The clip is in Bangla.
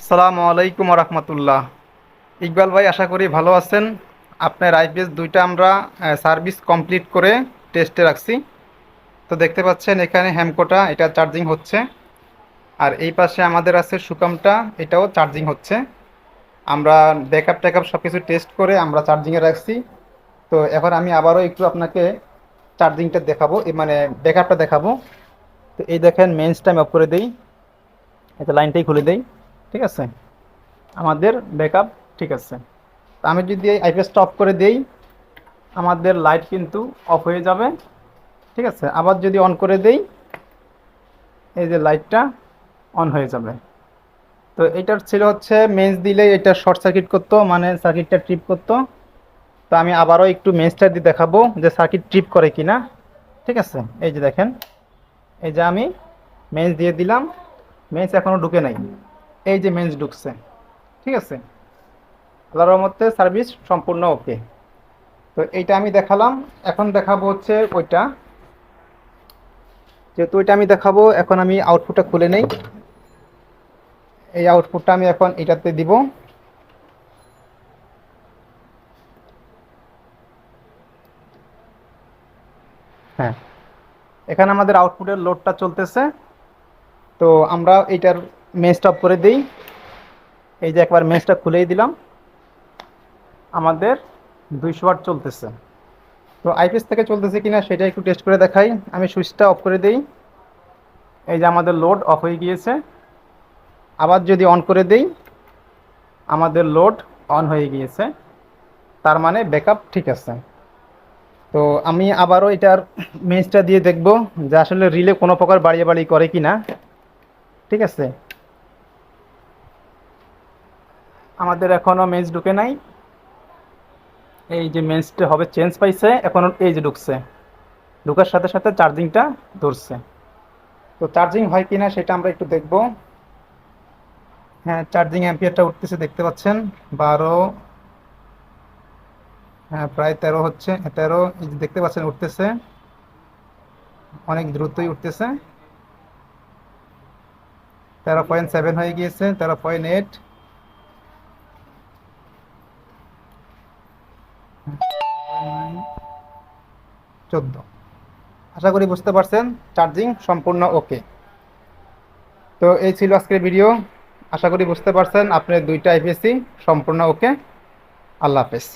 আসসালামু আলাইকুম রহমতুল্লাহ। ইকবাল ভাই, আশা করি ভালো আছেন। আপনার আইপিএস দুইটা আমরা সার্ভিস কমপ্লিট করে টেস্টে রাখছি। তো দেখতে পাচ্ছেন এখানে হ্যামকোটা এটা চার্জিং হচ্ছে, আর এই পাশে আমাদের আছে সুকামটা, এটাও চার্জিং হচ্ছে। আমরা ব্যাকআপ ট্যাকআপ সব কিছু টেস্ট করে আমরা চার্জিংয়ে রাখছি। তো এখন আমি আবারও একটু আপনাকে চার্জিংটা দেখাবো, মানে ব্যাকআপটা দেখাবো। তো এই দেখেন, মেইনসটা আমি অফ করে দিই, এটা লাইনটাই খুলে দেই। ঠিক আছে, আমাদের ব্যাকআপ ঠিক আছে। তা আমি যদি এই আইপিএসটা অফ করে দেই, আমাদের লাইট কিন্তু অফ হয়ে যাবে। ঠিক আছে, আবার যদি অন করে দেই, এই যে লাইটটা অন হয়ে যাবে। তো এটার ছিল হচ্ছে মেজ দিলে এটা শর্ট সার্কিট করতো, মানে সার্কিটটা ট্রিপ করতো। তো আমি আবারও একটু মেজটা দিয়ে দেখাবো যে সার্কিট ট্রিপ করে কিনা। ঠিক আছে, এই যে দেখেন, এই যে আমি মেজ দিয়ে দিলাম, মেজ এখনো ঢুকে নাই। এই যে মেজ ঢুকছে। ঠিক আছে, আল্লাহর রহমতে সার্ভিস সম্পূর্ণ ওকে। তো এইটা আমি দেখালাম। এখন দেখাবো হচ্ছে ওইটা, যেহেতু ওইটা আমি দেখাবো, এখন আমি আউটপুটটা খুলে নেই। এই আউটপুটটা আমি এখন এটাতে দিব। হ্যাঁ, এখানে আমাদের আউটপুটের লোডটা চলতেছে। তো আমরা এইটার মেজটা অফ করে দিই। এই যে একবার মেজটা খুলেই দিলাম, আমাদের 200 ওয়াট চলতেছে। তো আইপিএস থেকে চলতেছে কিনা সেটা একটু টেস্ট করে দেখাই। আমি সুইচটা অফ করে দিই, এই যে আমাদের লোড অফ হয়ে গিয়েছে। আবার যদি অন করে দিই, আমাদের লোড অন হয়ে গিয়েছে, তার মানে ব্যাকআপ ঠিক আছে। তো আমি আবারও এটার মেজটা দিয়ে দেখব যে আসলে রিলে কোনো প্রকার বাড়িয়ে বাড়ি করে কি না। ঠিক আছে, আমাদের এখনও মেজ ঢুকে নাই। এই যে মেজটা হবে চেঞ্জ পাইছে, এখন এই যে ঢুকছে, ঢুকার সাথে সাথে চার্জিংটা ধরছে। তো চার্জিং হয় কি না সেটা আমরা একটু দেখব। হ্যাঁ, চার্জিং অ্যাম্পিয়ারটা উঠতেছে, দেখতে পাচ্ছেন 12। হ্যাঁ, প্রায় 13 হচ্ছে, 13। এই যে দেখতে পাচ্ছেন উঠতেছে, অনেক দ্রুতই উঠতেছে। 13.7 হয়ে গিয়েছে, 13.8, 14। আশা করি বুঝতে পারছেন, চার্জিং সম্পূর্ণ ওকে। তো এই ছিল আজকের ভিডিও। আশা করি বুঝতে পারছেন আপনার দুইটা আইপিএসসি সম্পূর্ণ ওকে। আল্লাহ হাফেজ।